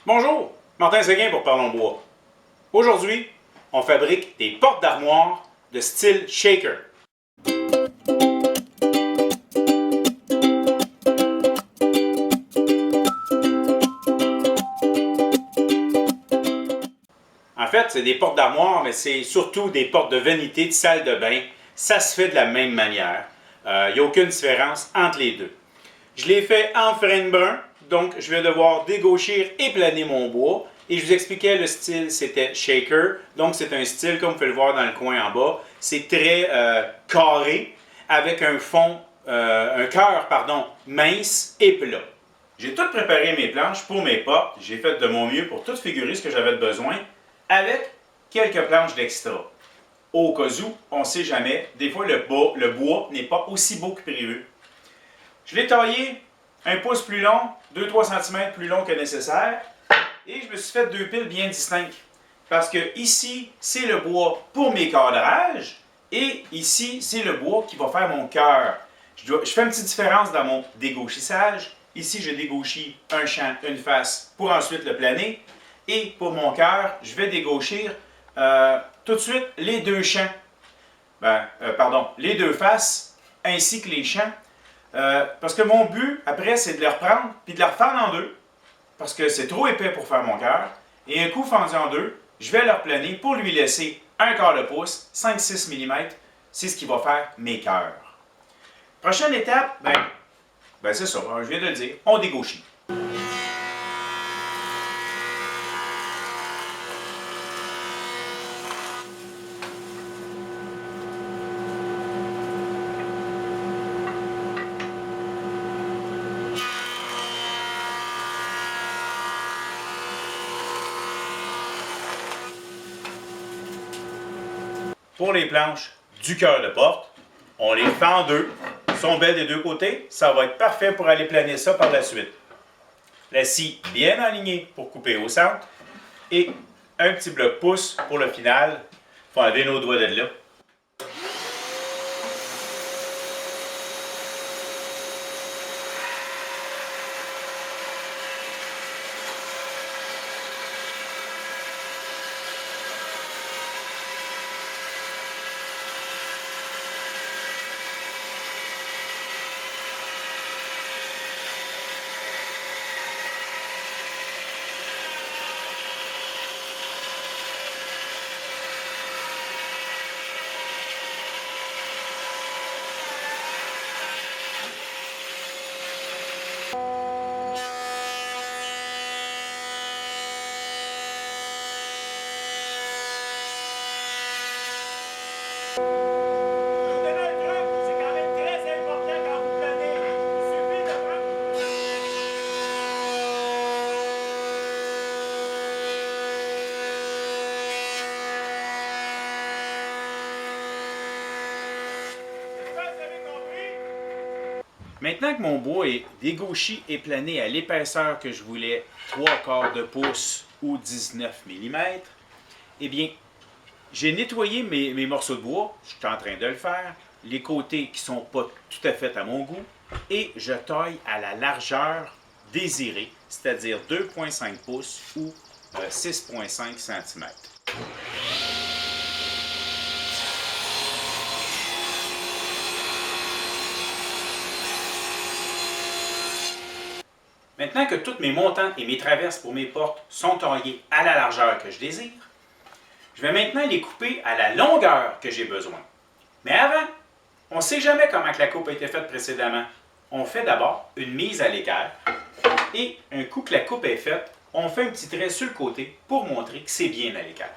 Bonjour, Martin Séguin pour Parlons Bois. Aujourd'hui, on fabrique des portes d'armoire de style shaker. En fait, c'est des portes d'armoire, mais c'est surtout des portes de vanité de salle de bain. Ça se fait de la même manière. Il n'y a aucune différence entre les deux. Je l'ai fait en frêne brun, donc je vais devoir dégauchir et planer mon bois. Et je vous expliquais, le style, c'était shaker. Donc, c'est un style, comme vous pouvez le voir dans le coin en bas. C'est très carré, avec un fond, un cœur, pardon, mince et plat. J'ai tout préparé mes planches pour mes portes. J'ai fait de mon mieux pour tout figurer ce que j'avais besoin, avec quelques planches d'extra. Au cas où, on ne sait jamais, des fois le bois n'est pas aussi beau que prévu. Je l'ai taillé un pouce plus long, 2-3 cm plus long que nécessaire, et je me suis fait deux piles bien distinctes. Parce que ici, c'est le bois pour mes cadrages, et ici, c'est le bois qui va faire mon cœur. Je fais une petite différence dans mon dégauchissage. Ici, je dégauchis un champ, une face, pour ensuite le planer. Et pour mon cœur, je vais dégauchir tout de suite les deux champs. Les deux faces, ainsi que les champs. Parce que mon but, après, c'est de les reprendre puis de les refaire en deux. Parce que c'est trop épais pour faire mon cœur. Et un coup fendu en deux, je vais le replaner pour lui laisser un quart de pouce, 5-6 mm. C'est ce qui va faire mes cœurs. Prochaine étape, c'est ça, je viens de le dire, on dégauchit. Pour les planches du cœur de porte, on les fait en deux. Elles sont belles des deux côtés. Ça va être parfait pour aller planer ça par la suite. La scie bien alignée pour couper au centre. Et un petit bloc pouce pour le final. Il faut enlever nos doigts de là. Maintenant que mon bois est dégauchi et plané à l'épaisseur que je voulais, 3/4 de pouce ou 19 mm, eh bien, j'ai nettoyé mes morceaux de bois, je suis en train de le faire, les côtés qui ne sont pas tout à fait à mon goût, et je taille à la largeur désirée, c'est-à-dire 2,5 pouces ou 6,5 cm. Maintenant que tous mes montants et mes traverses pour mes portes sont taillés à la largeur que je désire, je vais maintenant les couper à la longueur que j'ai besoin. Mais avant, on ne sait jamais comment la coupe a été faite précédemment. On fait d'abord une mise à l'équerre et un coup que la coupe est faite, on fait un petit trait sur le côté pour montrer que c'est bien à l'équerre.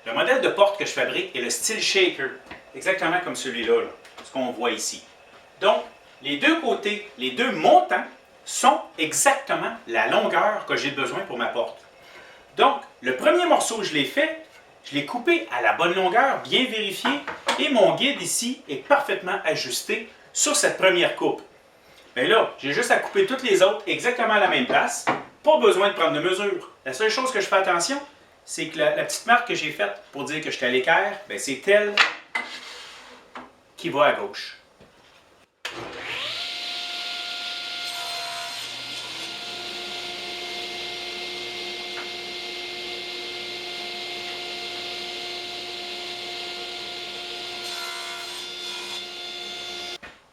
Le modèle de porte que je fabrique est le style shaker, exactement comme celui-là, ce qu'on voit ici. Donc, les deux côtés, les deux montants sont exactement la longueur que j'ai besoin pour ma porte. Donc, le premier morceau, je l'ai fait, je l'ai coupé à la bonne longueur, bien vérifié, et mon guide ici est parfaitement ajusté sur cette première coupe. Mais là, j'ai juste à couper toutes les autres exactement à la même place, Pas besoin de prendre de mesure. La seule chose que je fais attention, c'est que la petite marque que j'ai faite pour dire que je suis à l'équerre, ben c'est elle qui va à gauche.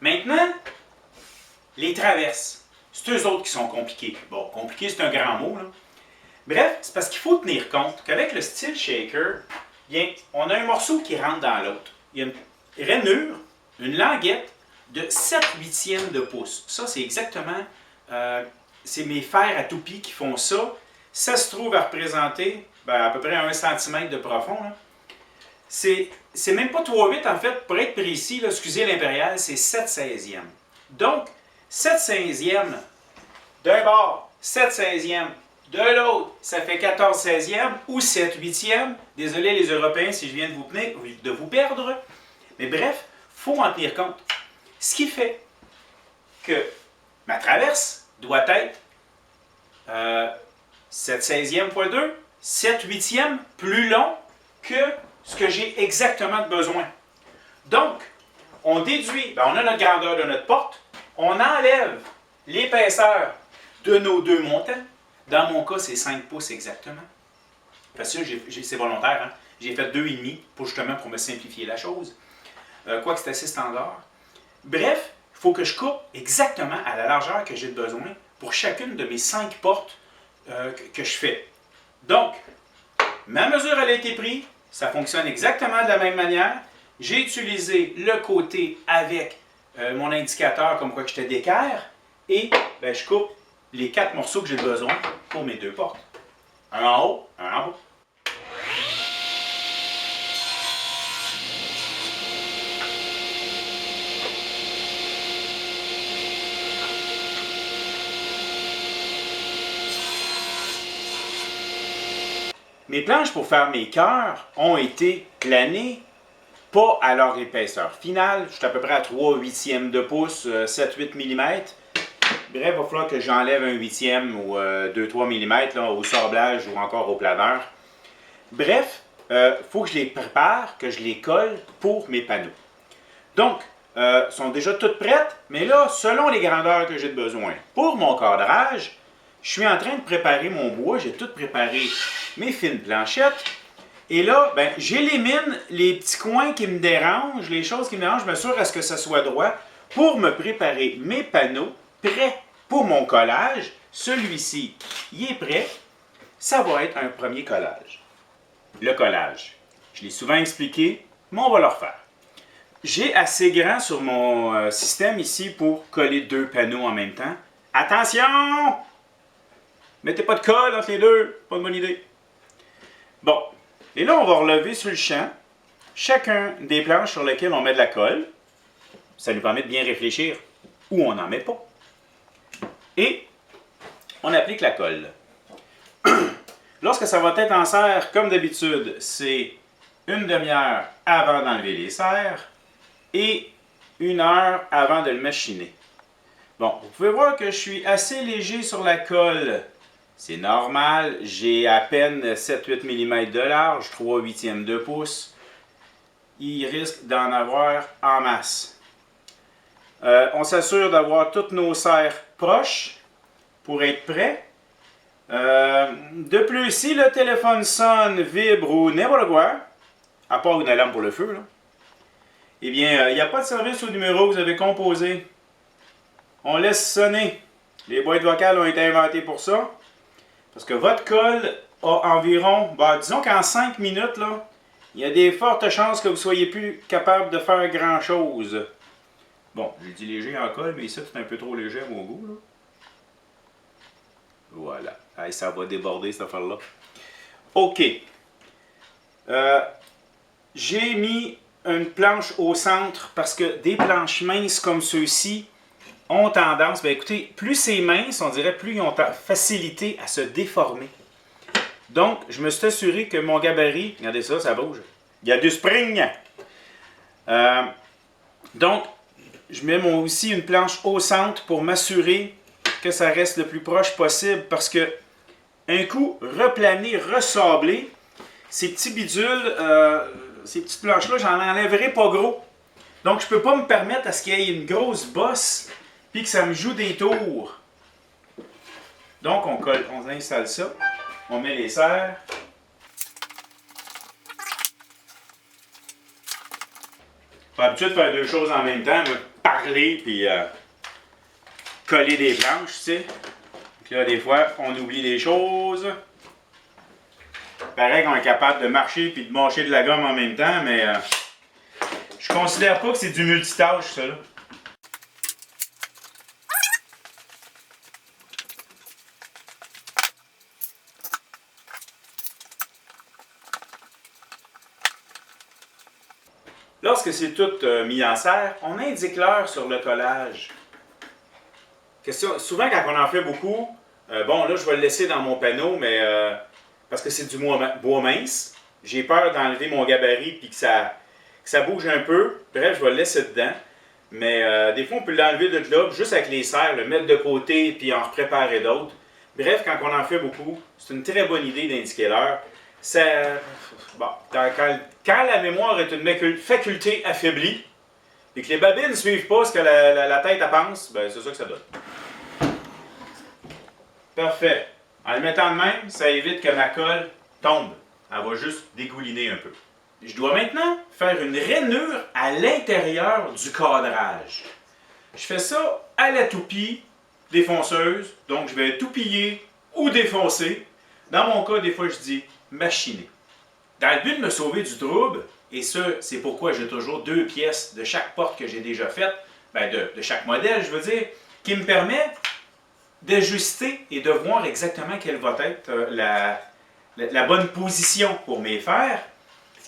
Maintenant, les traverses. C'est eux autres qui sont compliqués. Bon, compliqué, c'est un grand mot, là. Bref, c'est parce qu'il faut tenir compte qu'avec le style shaker, bien, on a un morceau qui rentre dans l'autre. Il y a une rainure, une languette de 7/8 de pouce. Ça, c'est exactement, c'est mes fers à toupie qui font ça. Ça se trouve à représenter à peu près 1 cm de profond. C'est même pas 3/8 en fait, pour être précis, là, excusez l'impérial, c'est 7/16. Donc, 7/16 d'un bord, 7/16 de l'autre, ça fait 14/16 ou 7/8. Désolé les Européens si je viens de vous perdre. Mais bref, il faut en tenir compte. Ce qui fait que ma traverse doit être 7/16 fois 2, 7/8 plus long que ce que j'ai exactement besoin. Donc, on déduit, on a notre grandeur de notre porte, on enlève l'épaisseur de nos deux montants. Dans mon cas, c'est 5 pouces exactement. Parce que c'est volontaire, hein? J'ai fait 2,5 pour me simplifier la chose. Quoique c'est assez standard. Bref, il faut que je coupe exactement à la largeur que j'ai besoin pour chacune de mes 5 portes que je fais. Donc, ma mesure elle a été prise, ça fonctionne exactement de la même manière. J'ai utilisé le côté avec mon indicateur comme quoi que j'étais d'équerre et je coupe les 4 morceaux que j'ai besoin pour mes 2 portes. Un en haut, un en bas. Mes planches pour faire mes cœurs ont été planées, pas à leur épaisseur finale. Je suis à peu près à 3/8 de pouce, 7-8 mm. Bref, il va falloir que j'enlève un 8e ou 2-3 mm là, au sablage ou encore au planeur. Bref, il faut que je les prépare, que je les colle pour mes panneaux. Donc, sont déjà toutes prêtes, mais là, selon les grandeurs que j'ai besoin. Pour mon cadrage, je suis en train de préparer mon bois, j'ai tout préparé mes fines planchettes. Et là, j'élimine les petits coins qui me dérangent, les choses qui me dérangent, je m'assure à ce que ça soit droit pour me préparer mes panneaux prêts pour mon collage. Celui-ci, il est prêt. Ça va être un premier collage. Le collage, je l'ai souvent expliqué, mais on va le refaire. J'ai assez grand sur mon système ici pour coller 2 panneaux en même temps. Attention! Mettez pas de colle entre les deux, pas de bonne idée. Bon, et là on va relever sur le champ chacun des planches sur lesquelles on met de la colle. Ça nous permet de bien réfléchir où on n'en met pas. Et on applique la colle. Lorsque ça va être en serre, comme d'habitude, c'est une demi-heure avant d'enlever les serres et 1 heure avant de le machiner. Bon, vous pouvez voir que je suis assez léger sur la colle. C'est normal, j'ai à peine 7-8 mm de large, 3/8 de pouce. Il risque d'en avoir en masse. On s'assure d'avoir toutes nos serres proches pour être prêt. De plus, si le téléphone sonne, vibre ou n'importe quoi, à part une alarme pour le feu, là, eh bien, il n'y a pas de service au numéro que vous avez composé. On laisse sonner. Les boîtes vocales ont été inventées pour ça. Parce que votre colle a environ, disons qu'en 5 minutes, là, il y a des fortes chances que vous ne soyez plus capable de faire grand-chose. Bon, j'ai dit léger en colle, mais ici, c'est un peu trop léger à mon goût, là. Voilà. Allez, ça va déborder, cette affaire-là. OK. J'ai mis une planche au centre parce que des planches minces comme ceux-ci ont tendance, écoutez, plus c'est mince, on dirait plus ils ont facilité à se déformer. Donc, je me suis assuré que mon gabarit, regardez ça, ça bouge. Il y a du spring. Donc, je mets aussi une planche au centre pour m'assurer que ça reste le plus proche possible parce que un coup replané, ressablé, ces petits bidules, ces petites planches-là, j'en enlèverai pas gros. Donc, je ne peux pas me permettre à ce qu'il y ait une grosse bosse puis que ça me joue des tours. Donc, on installe ça. On met les serres. Pas l'habitude de faire deux choses en même temps, parler puis coller des planches, tu sais. Donc là, des fois, on oublie des choses. Pareil qu'on est capable de marcher puis de mâcher de la gomme en même temps, mais je considère pas que c'est du multitâche, ça, là. Lorsque c'est tout mis en serre, on indique l'heure sur le collage. Souvent, quand on en fait beaucoup, bon, là, je vais le laisser dans mon panneau, mais parce que c'est du bois mince, j'ai peur d'enlever mon gabarit puis que ça bouge un peu. Bref, je vais le laisser dedans. Mais des fois, on peut l'enlever de là, juste avec les serres, le mettre de côté puis en préparer d'autres. Bref, quand on en fait beaucoup, c'est une très bonne idée d'indiquer l'heure. Bon, quand la mémoire est une faculté affaiblie et que les babines ne suivent pas ce que la tête pense, ben c'est ça que ça donne. Parfait. En le mettant de même, ça évite que ma colle tombe. Elle va juste dégouliner un peu. Je dois maintenant faire une rainure à l'intérieur du cadrage. Je fais ça à la toupie défonceuse, donc je vais toupiller ou défoncer. Dans mon cas, des fois, je dis machiner. Dans le but de me sauver du trouble, et ça, c'est pourquoi j'ai toujours 2 pièces de chaque porte que j'ai déjà faite, ben de chaque modèle, je veux dire, qui me permet d'ajuster et de voir exactement quelle va être la bonne position pour mes fers.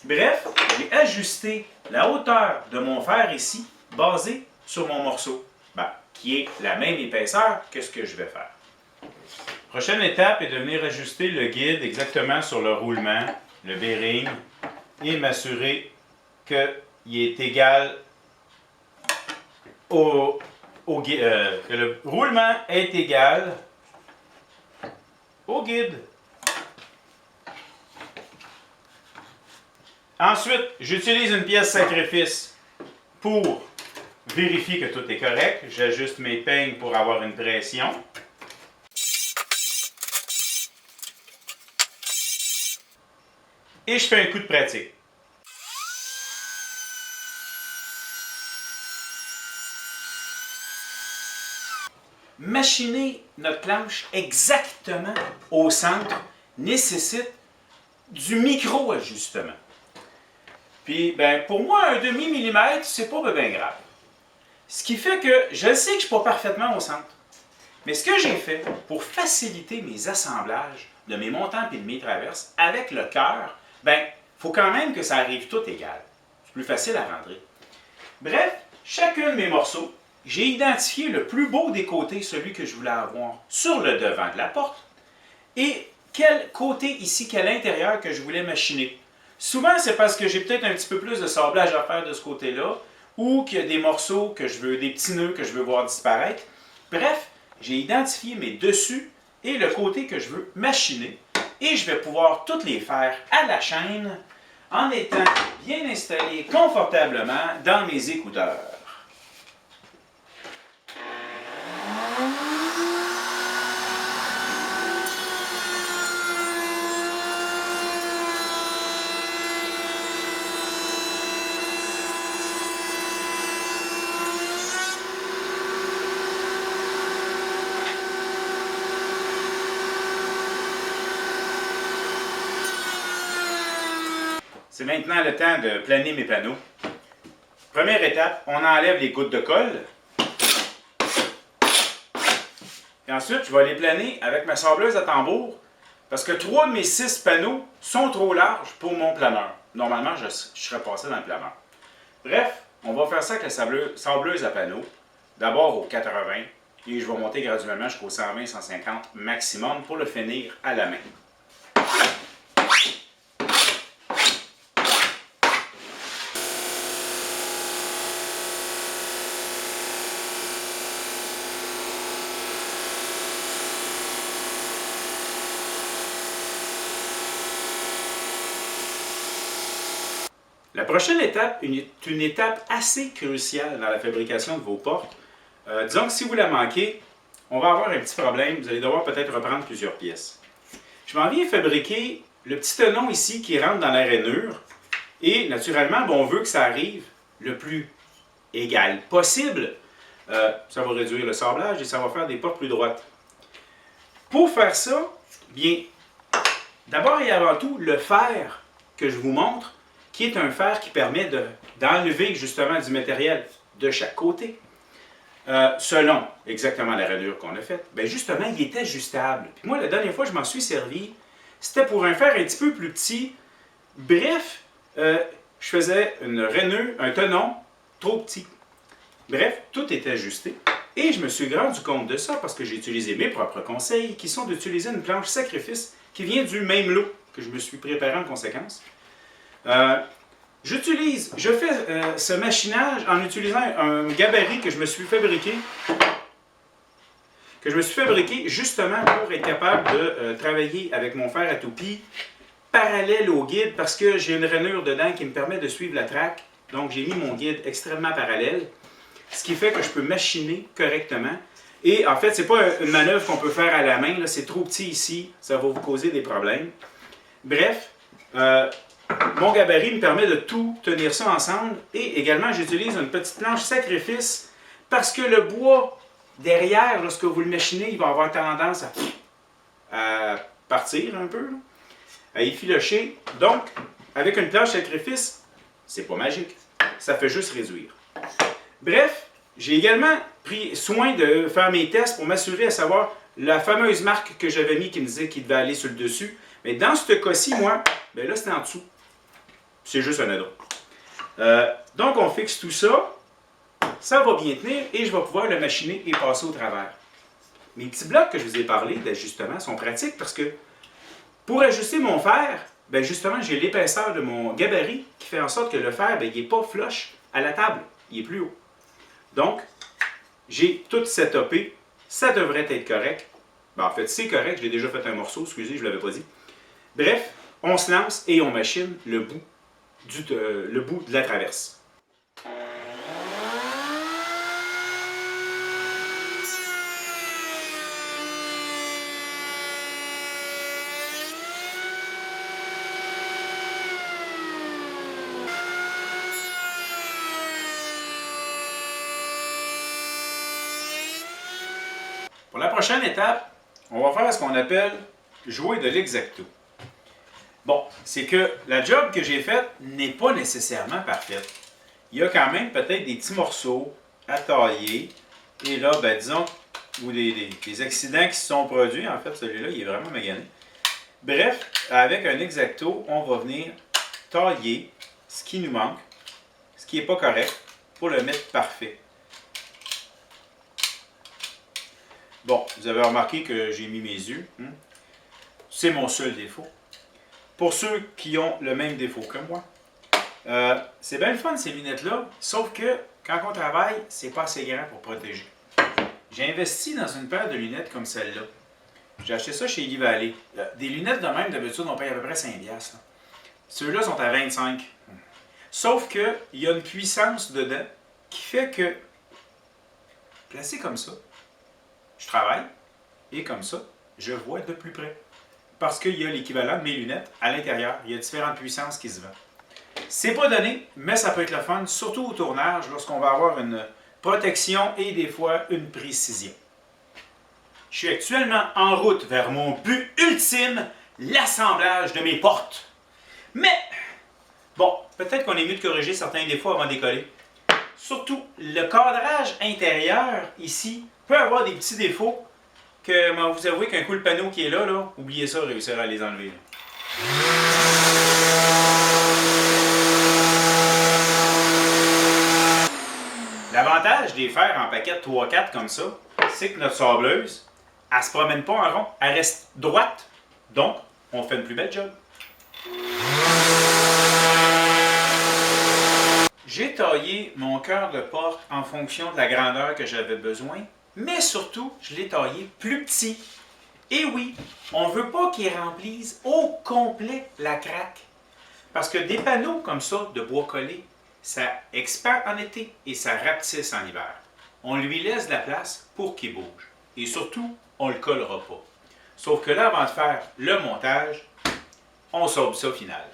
Bref, j'ai ajusté la hauteur de mon fer ici, basé sur mon morceau, qui est la même épaisseur que ce que je vais faire. Prochaine étape est de venir ajuster le guide exactement sur le roulement, le bearing, et m'assurer qu'il est égal que le roulement est égal au guide. Ensuite, j'utilise une pièce sacrifice pour vérifier que tout est correct. J'ajuste mes peignes pour avoir une pression. Et je fais un coup de pratique. Machiner notre planche exactement au centre nécessite du micro-ajustement. Puis, ben, pour moi, un demi-millimètre, c'est pas bien grave. Ce qui fait que je sais que je ne suis pas parfaitement au centre. Mais ce que j'ai fait pour faciliter mes assemblages de mes montants et de mes traverses avec le cœur, ben, il faut quand même que ça arrive tout égal. C'est plus facile à rentrer. Bref, chacun de mes morceaux, j'ai identifié le plus beau des côtés, celui que je voulais avoir sur le devant de la porte, et quel côté ici, quel intérieur que je voulais machiner. Souvent, c'est parce que j'ai peut-être un petit peu plus de sablage à faire de ce côté-là, ou qu'il y a des morceaux que je veux, des petits nœuds que je veux voir disparaître. Bref, j'ai identifié mes dessus et le côté que je veux machiner, et je vais pouvoir toutes les faire à la chaîne en étant bien installé confortablement dans mes écouteurs. C'est maintenant le temps de planer mes panneaux. Première étape, on enlève les gouttes de colle. Et ensuite, je vais les planer avec ma sableuse à tambour parce que 3 de mes 6 panneaux sont trop larges pour mon planeur. Normalement, je serais passé dans le planeur. Bref, on va faire ça avec la sableuse à panneaux. D'abord au 80 et je vais monter graduellement jusqu'au 120-150 maximum pour le finir à la main. La prochaine étape est une étape assez cruciale dans la fabrication de vos portes. Disons que si vous la manquez, on va avoir un petit problème. Vous allez devoir peut-être reprendre plusieurs pièces. Je m'en viens fabriquer le petit tenon ici qui rentre dans la rainure. Et naturellement, on veut que ça arrive le plus égal possible. Ça va réduire le sablage et ça va faire des portes plus droites. Pour faire ça, bien, d'abord et avant tout, le fer que je vous montre, qui est un fer qui permet d'enlever justement du matériel de chaque côté, selon exactement la rainure qu'on a faite, bien justement, il est ajustable. Puis moi, la dernière fois, je m'en suis servi, c'était pour un fer un petit peu plus petit. Bref, je faisais une rainure, un tenon trop petit. Bref, tout est ajusté. Et je me suis rendu compte de ça parce que j'ai utilisé mes propres conseils qui sont d'utiliser une planche sacrifice qui vient du même lot que je me suis préparé en conséquence. Je fais ce machinage en utilisant un gabarit que je me suis fabriqué justement pour être capable de travailler avec mon fer à toupie parallèle au guide parce que j'ai une rainure dedans qui me permet de suivre la traque. Donc j'ai mis mon guide extrêmement parallèle, ce qui fait que je peux machiner correctement. Et en fait, ce n'est pas une manœuvre qu'on peut faire à la main, c'est trop petit ici, ça va vous causer des problèmes. Bref, mon gabarit me permet de tout tenir ça ensemble et également j'utilise une petite planche sacrifice parce que le bois derrière, lorsque vous le machinez, il va avoir tendance à partir un peu, à effilocher. Donc, avec une planche sacrifice, c'est pas magique, ça fait juste réduire. Bref, j'ai également pris soin de faire mes tests pour m'assurer à savoir la fameuse marque que j'avais mis qui me disait qu'il devait aller sur le dessus. Mais dans ce cas-ci, moi, ben là, c'est en dessous. C'est juste un addon. Donc, on fixe tout ça. Ça va bien tenir et je vais pouvoir le machiner et passer au travers. Mes petits blocs que je vous ai parlé d'ajustement sont pratiques parce que pour ajuster mon fer, ben justement, j'ai l'épaisseur de mon gabarit qui fait en sorte que le fer, ben, il n'est pas flush à la table. Il est plus haut. Donc, j'ai tout setupé. Ça devrait être correct. Ben, en fait, c'est correct. Je l'ai déjà fait un morceau. Excusez, je ne l'avais pas dit. Bref, on se lance et on machine le bout de la traverse. Pour la prochaine étape, on va faire ce qu'on appelle jouer de l'exacto. Bon, c'est que la job que j'ai faite n'est pas nécessairement parfaite. Il y a quand même peut-être des petits morceaux à tailler. Et là, ben, disons, ou des accidents qui se sont produits. En fait, celui-là, il est vraiment magané. Bref, avec un exacto, on va venir tailler ce qui nous manque, ce qui n'est pas correct, pour le mettre parfait. Bon, vous avez remarqué que j'ai mis mes yeux. C'est mon seul défaut. Pour ceux qui ont le même défaut que moi, c'est bien le fun ces lunettes-là, sauf que quand on travaille, c'est pas assez grand pour protéger. J'ai investi dans une paire de lunettes comme celle-là. J'ai acheté ça chez Ely Valley. Des lunettes de même, d'habitude, on paye à peu près 5$. Ceux-là sont à 25$. Sauf qu'il y a une puissance dedans qui fait que, placé comme ça, je travaille et comme ça, je vois de plus près. Parce qu'il y a l'équivalent de mes lunettes à l'intérieur. Il y a différentes puissances qui se vendent. C'est pas donné, mais ça peut être le fun, surtout au tournage, lorsqu'on va avoir une protection et des fois une précision. Je suis actuellement en route vers mon but ultime, l'assemblage de mes portes. Mais, bon, peut-être qu'on est mieux de corriger certains défauts avant de décoller. Surtout, le cadrage intérieur, ici, peut avoir des petits défauts que, moi, vous avouez qu'un coup le panneau qui est là, oubliez ça, réussir à les enlever. L'avantage des fers en paquet 3-4 comme ça, c'est que notre sableuse, elle ne se promène pas en rond, elle reste droite. Donc, on fait une plus belle job. J'ai taillé mon cœur de porte en fonction de la grandeur que j'avais besoin, mais surtout, je l'ai taillé plus petit. Et oui, on ne veut pas qu'il remplisse au complet la craque. Parce que des panneaux comme ça, de bois collé, ça expand en été et ça rapetisse en hiver. On lui laisse de la place pour qu'il bouge. Et surtout, on ne le collera pas. Sauf que là, avant de faire le montage, on sauve ça au final.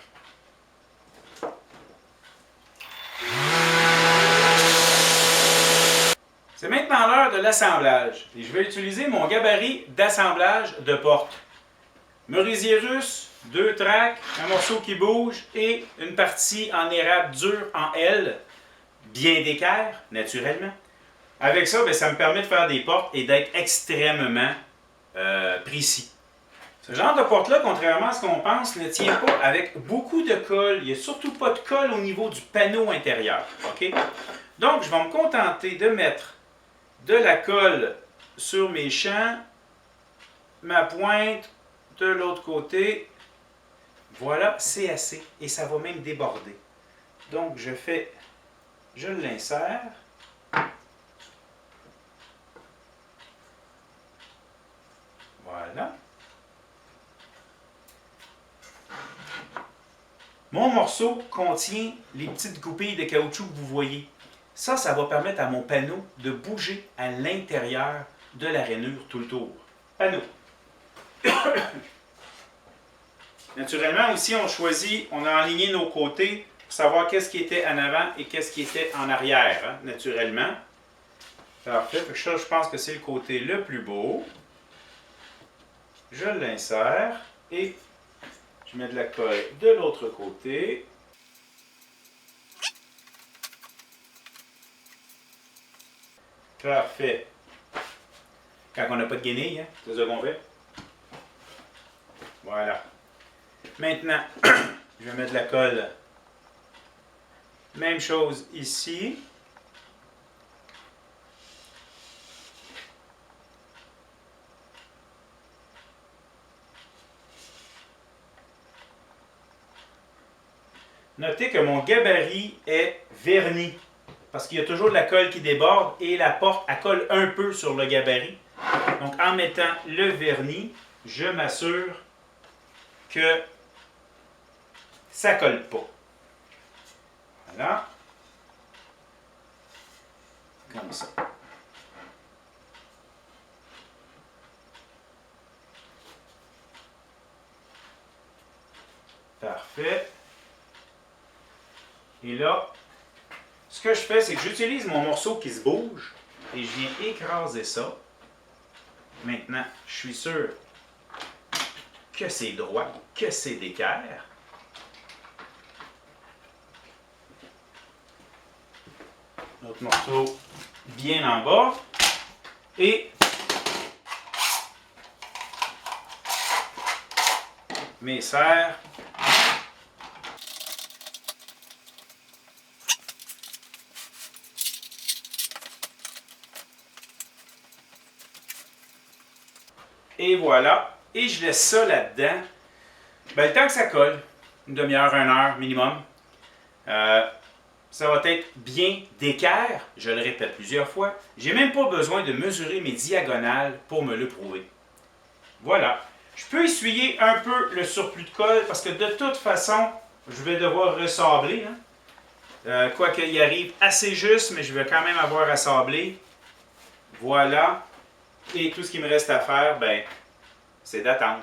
C'est maintenant l'heure de l'assemblage. Et je vais utiliser mon gabarit d'assemblage de porte. Merisier russe, 2 tracks, un morceau qui bouge et une partie en érable dur en L, bien d'équerre, naturellement. Avec ça, ça me permet de faire des portes et d'être extrêmement précis. Ce genre de porte-là, contrairement à ce qu'on pense, ne tient pas avec beaucoup de colle. Il n'y a surtout pas de colle au niveau du panneau intérieur. OK? Donc, je vais me contenter de mettre de la colle sur mes champs, ma pointe de l'autre côté. Voilà, c'est assez. Et ça va même déborder. Donc, je l'insère. Voilà. Mon morceau contient les petites goupilles de caoutchouc que vous voyez. Ça va permettre à mon panneau de bouger à l'intérieur de la rainure tout le tour. Panneau. Naturellement, aussi, on a aligné nos côtés pour savoir qu'est-ce qui était en avant et qu'est-ce qui était en arrière, hein, naturellement. Parfait. Ça, je pense que c'est le côté le plus beau. Je l'insère et je mets de la colle de l'autre côté. Parfait. Quand on n'a pas de guenilles, hein, c'est ça qu'on fait. Voilà. Maintenant, je vais mettre de la colle. Même chose ici. Notez que mon gabarit est verni, parce qu'il y a toujours de la colle qui déborde et la porte, elle colle un peu sur le gabarit. Donc, en mettant le vernis, je m'assure que ça ne colle pas. Voilà. Comme ça. Parfait. Et là, ce que je fais, c'est que j'utilise mon morceau qui se bouge et je viens écraser ça. Maintenant, je suis sûr que c'est droit, que c'est d'équerre. Notre morceau bien en bas. Et mes serres. Et voilà. Et je laisse ça là-dedans. Le temps que ça colle, une demi-heure, 1 heure minimum. Ça va être bien d'équerre, je le répète plusieurs fois. J'ai même pas besoin de mesurer mes diagonales pour me le prouver. Voilà. Je peux essuyer un peu le surplus de colle parce que de toute façon, je vais devoir ressabler. Hein. Quoi qu'il y arrive assez juste, mais je vais quand même avoir à sabler. Voilà. Et tout ce qui me reste à faire, c'est d'attendre.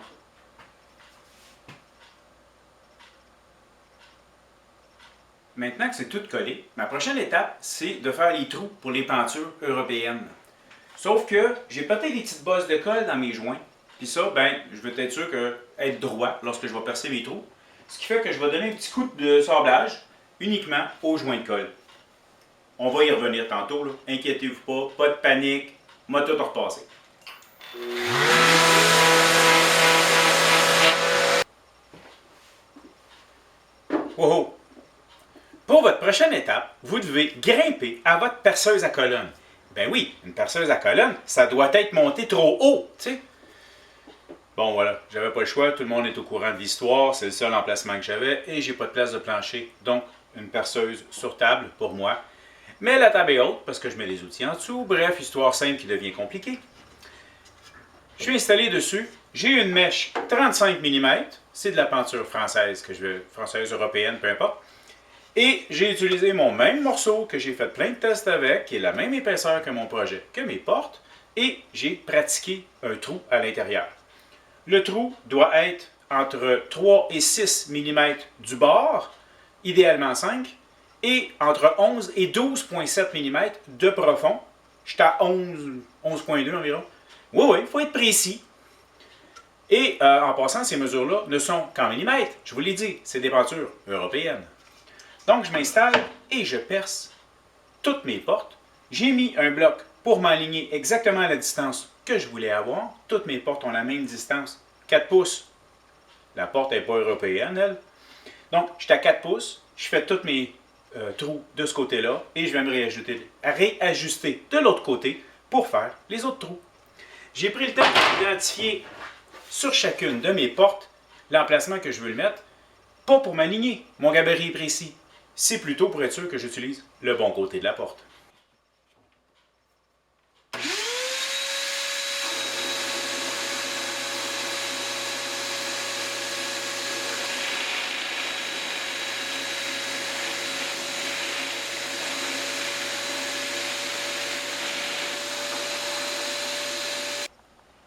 Maintenant que c'est tout collé, ma prochaine étape, c'est de faire les trous pour les pentures européennes. Sauf que j'ai peut-être des petites bosses de colle dans mes joints. Puis ça, je veux être sûr être droit lorsque je vais percer mes trous. Ce qui fait que je vais donner un petit coup de sablage uniquement aux joints de colle. On va y revenir tantôt, là. Inquiétez-vous pas de panique, m'a tout repasser. Wow! Pour votre prochaine étape, vous devez grimper à votre perceuse à colonne. Ben oui, une perceuse à colonne, ça doit être monté trop haut, tu sais. Bon voilà, j'avais pas le choix, tout le monde est au courant de l'histoire, c'est le seul emplacement que j'avais et j'ai pas de place de plancher, donc une perceuse sur table pour moi. Mais la table est haute parce que je mets les outils en dessous, bref, histoire simple qui devient compliquée. Je suis installé dessus J'ai une mèche 35 mm, c'est de la peinture française, française, européenne, peu importe. Et j'ai utilisé mon même morceau que j'ai fait plein de tests avec, qui est la même épaisseur que mon projet, que mes portes, et j'ai pratiqué un trou à l'intérieur. Le trou doit être entre 3 et 6 mm du bord, idéalement 5, et entre 11 et 12,7 mm de profond. J'étais à 11,2 environ. Oui, il faut être précis. Et en passant, ces mesures-là ne sont qu'en millimètres. Je vous l'ai dit, c'est des peintures européennes. Donc, je m'installe et je perce toutes mes portes. J'ai mis un bloc pour m'aligner exactement à la distance que je voulais avoir. Toutes mes portes ont la même distance, 4 pouces. La porte n'est pas européenne, elle. Donc, je suis à 4 pouces. Je fais tous mes trous de ce côté-là et je vais me réajuster de l'autre côté pour faire les autres trous. J'ai pris le temps d'identifier sur chacune de mes portes l'emplacement que je veux le mettre, pas pour m'aligner, mon gabarit est précis. C'est plutôt pour être sûr que j'utilise le bon côté de la porte.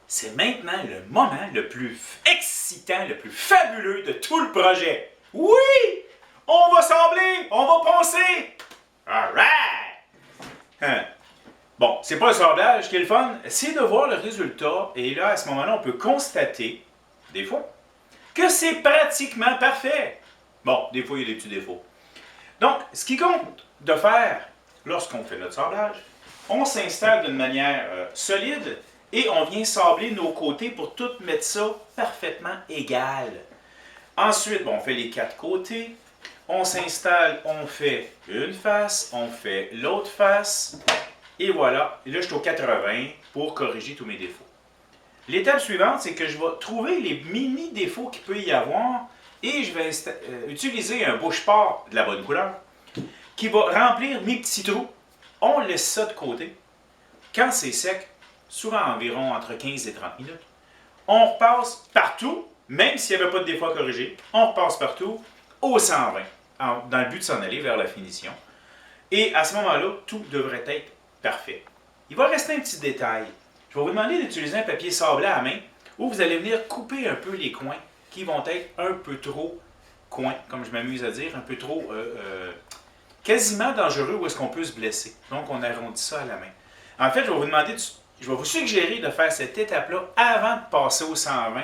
C'est maintenant le moment le plus excitant, le plus fabuleux de tout le projet. Oui! On va sabler! On va poncer! Alright! Bon, c'est pas le sablage qui est le fun, c'est de voir le résultat. Et là, à ce moment-là, on peut constater, des fois, que c'est pratiquement parfait. Bon, des fois, il y a des petits défauts. Donc, ce qui compte de faire lorsqu'on fait notre sablage, on s'installe d'une manière solide et on vient sabler nos côtés pour tout mettre ça parfaitement égal. Ensuite, bon, on fait les 4 côtés. On s'installe, on fait une face, on fait l'autre face. Et voilà, et là, je suis au 80 pour corriger tous mes défauts. L'étape suivante, c'est que je vais trouver les mini-défauts qu'il peut y avoir et je vais utiliser un bouche-port de la bonne couleur qui va remplir mes petits trous. On laisse ça de côté. Quand c'est sec, souvent environ entre 15 et 30 minutes, on repasse partout, même s'il n'y avait pas de défaut à corriger, on repasse partout au 120, dans le but de s'en aller vers la finition. Et à ce moment-là, tout devrait être parfait. Il va rester un petit détail. Je vais vous demander d'utiliser un papier sablé à la main où vous allez venir couper un peu les coins qui vont être un peu trop coins, comme je m'amuse à dire, un peu trop quasiment dangereux où est-ce qu'on peut se blesser. Donc, on arrondit ça à la main. En fait, je vais vous suggérer de faire cette étape-là avant de passer au 120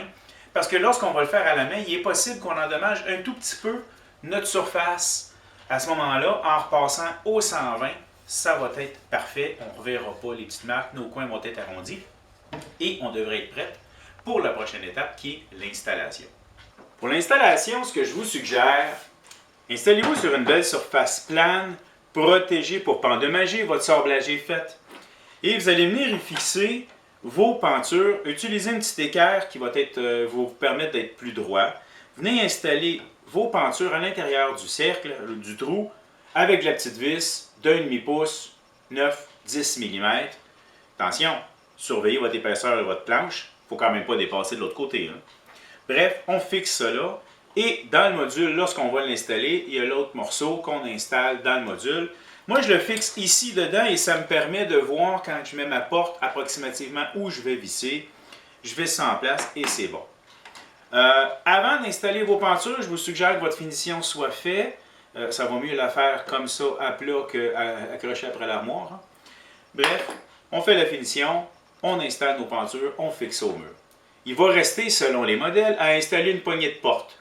parce que lorsqu'on va le faire à la main, il est possible qu'on endommage un tout petit peu notre surface. À ce moment-là, en repassant au 120, ça va être parfait. On ne reverra pas les petites marques, nos coins vont être arrondis et on devrait être prêt pour la prochaine étape qui est l'installation. Pour l'installation, ce que je vous suggère, installez-vous sur une belle surface plane, protégée pour pas endommager, votre sablage est fait. Et vous allez venir y fixer vos pentures. Utilisez une petite équerre qui va vous permettre d'être plus droit. Venez installer vos pentures à l'intérieur du cercle, du trou, avec la petite vis d'un demi-pouce, 9-10 mm. Attention, surveillez votre épaisseur de votre planche. Il ne faut quand même pas dépasser de l'autre côté. Hein. Bref, on fixe ça là. Et dans le module, lorsqu'on va l'installer, il y a l'autre morceau qu'on installe dans le module. Moi, je le fixe ici dedans et ça me permet de voir quand je mets ma porte approximativement où je vais visser. Je visse ça en place et c'est bon. Avant d'installer vos pentures, je vous suggère que votre finition soit faite. Ça va mieux la faire comme ça à plat qu'accroché après l'armoire. Hein. Bref, on fait la finition, on installe nos pentures, on fixe ça au mur. Il va rester, selon les modèles, à installer une poignée de porte.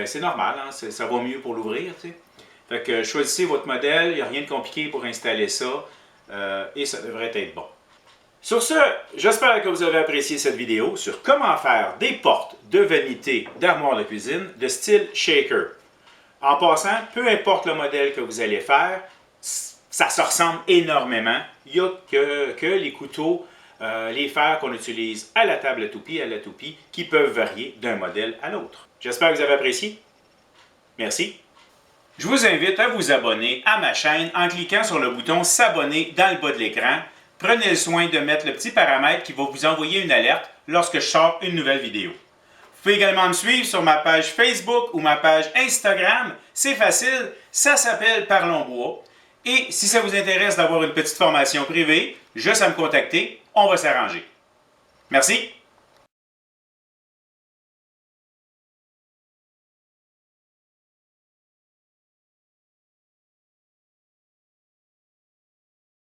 C'est normal, hein, ça va mieux pour l'ouvrir. Tu sais. Fait que choisissez votre modèle, il n'y a rien de compliqué pour installer ça et ça devrait être bon. Sur ce, j'espère que vous avez apprécié cette vidéo sur comment faire des portes de vanité d'armoire de cuisine de style shaker. En passant, peu importe le modèle que vous allez faire, ça se ressemble énormément. Il n'y a que les couteaux, les fers qu'on utilise à la table à la toupie, qui peuvent varier d'un modèle à l'autre. J'espère que vous avez apprécié. Merci. Je vous invite à vous abonner à ma chaîne en cliquant sur le bouton s'abonner dans le bas de l'écran. Prenez le soin de mettre le petit paramètre qui va vous envoyer une alerte lorsque je sors une nouvelle vidéo. Vous pouvez également me suivre sur ma page Facebook ou ma page Instagram. C'est facile, ça s'appelle Parlons Bois. Et si ça vous intéresse d'avoir une petite formation privée, juste à me contacter, on va s'arranger. Merci.